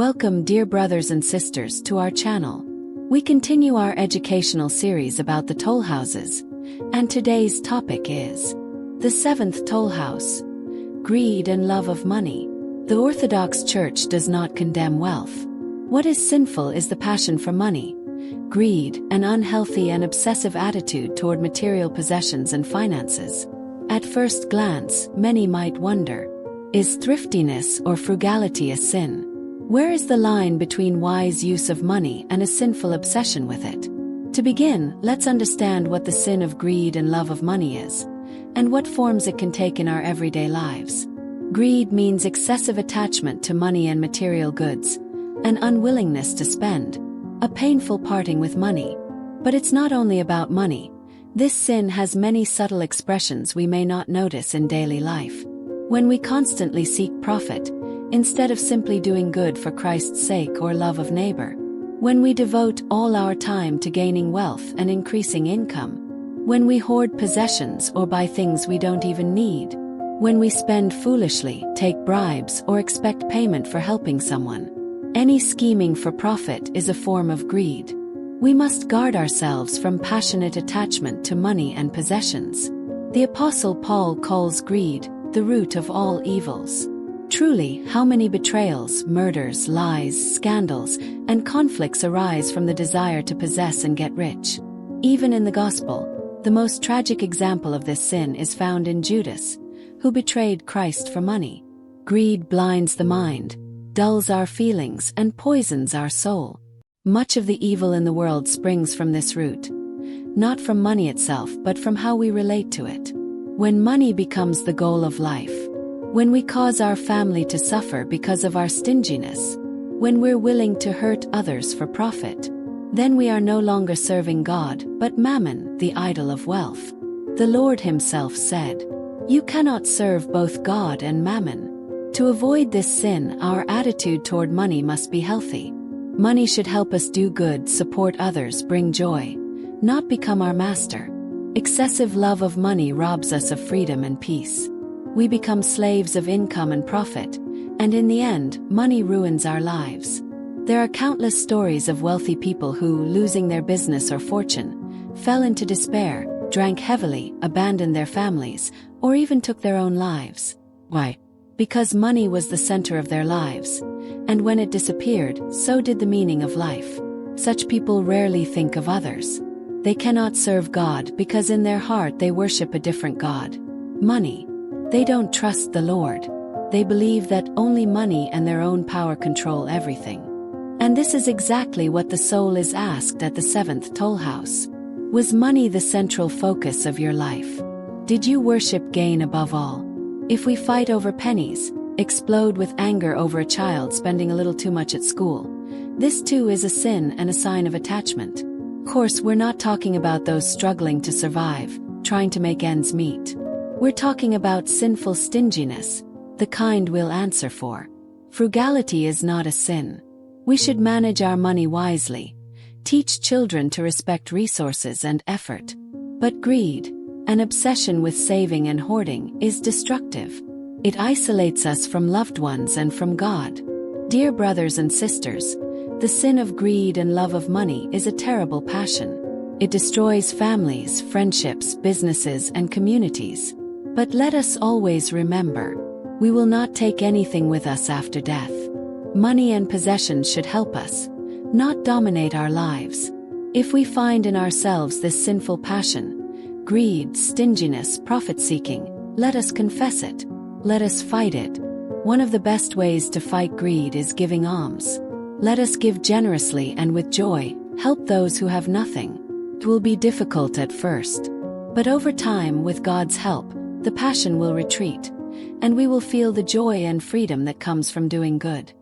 Welcome, dear brothers and sisters, to our channel. We continue our educational series about the toll houses, and today's topic is the seventh toll house: greed and love of money. The Orthodox Church does not condemn wealth. What is sinful is the passion for money, greed, an unhealthy and obsessive attitude toward material possessions and finances. At first glance, many might wonder, is thriftiness or frugality a sin? Where is the line between wise use of money and a sinful obsession with it? To begin, let's understand what the sin of greed and love of money is, and what forms it can take in our everyday lives. Greed means excessive attachment to money and material goods, an unwillingness to spend, a painful parting with money. But it's not only about money. This sin has many subtle expressions we may not notice in daily life. When we constantly seek profit, instead of simply doing good for Christ's sake or love of neighbor. When we devote all our time to gaining wealth and increasing income. When we hoard possessions or buy things we don't even need. When we spend foolishly, take bribes, or expect payment for helping someone. Any scheming for profit is a form of greed. We must guard ourselves from passionate attachment to money and possessions. The Apostle Paul calls greed the root of all evils. Truly, how many betrayals, murders, lies, scandals, and conflicts arise from the desire to possess and get rich. Even in the Gospel, the most tragic example of this sin is found in Judas, who betrayed Christ for money. Greed blinds the mind, dulls our feelings, and poisons our soul. Much of the evil in the world springs from this root. Not from money itself, but from how we relate to it. When money becomes the goal of life, when we cause our family to suffer because of our stinginess, when we're willing to hurt others for profit, then we are no longer serving God, but mammon, the idol of wealth. The Lord himself said, "You cannot serve both God and mammon." To avoid this sin, our attitude toward money must be healthy. Money should help us do good, support others, bring joy, not become our master. Excessive love of money robs us of freedom and peace. We become slaves of income and profit, and in the end, money ruins our lives. There are countless stories of wealthy people who, losing their business or fortune, fell into despair, drank heavily, abandoned their families, or even took their own lives. Why? Because money was the center of their lives, and when it disappeared, so did the meaning of life. Such people rarely think of others. They cannot serve God because in their heart they worship a different God: money. They don't trust the Lord. They believe that only money and their own power control everything. And this is exactly what the soul is asked at the seventh toll house. Was money the central focus of your life? Did you worship gain above all? If we fight over pennies, explode with anger over a child spending a little too much at school, this too is a sin and a sign of attachment. Of course, we're not talking about those struggling to survive, trying to make ends meet. We're talking about sinful stinginess, the kind we'll answer for. Frugality is not a sin. We should manage our money wisely, teach children to respect resources and effort. But greed, an obsession with saving and hoarding, is destructive. It isolates us from loved ones and from God. Dear brothers and sisters, the sin of greed and love of money is a terrible passion. It destroys families, friendships, businesses, and communities. But let us always remember, we will not take anything with us after death. Money and possessions should help us, not dominate our lives. If we find in ourselves this sinful passion, greed, stinginess, profit-seeking, let us confess it. Let us fight it. One of the best ways to fight greed is giving alms. Let us give generously and with joy, help those who have nothing. It will be difficult at first, but over time, with God's help, the passion will retreat, and we will feel the joy and freedom that comes from doing good.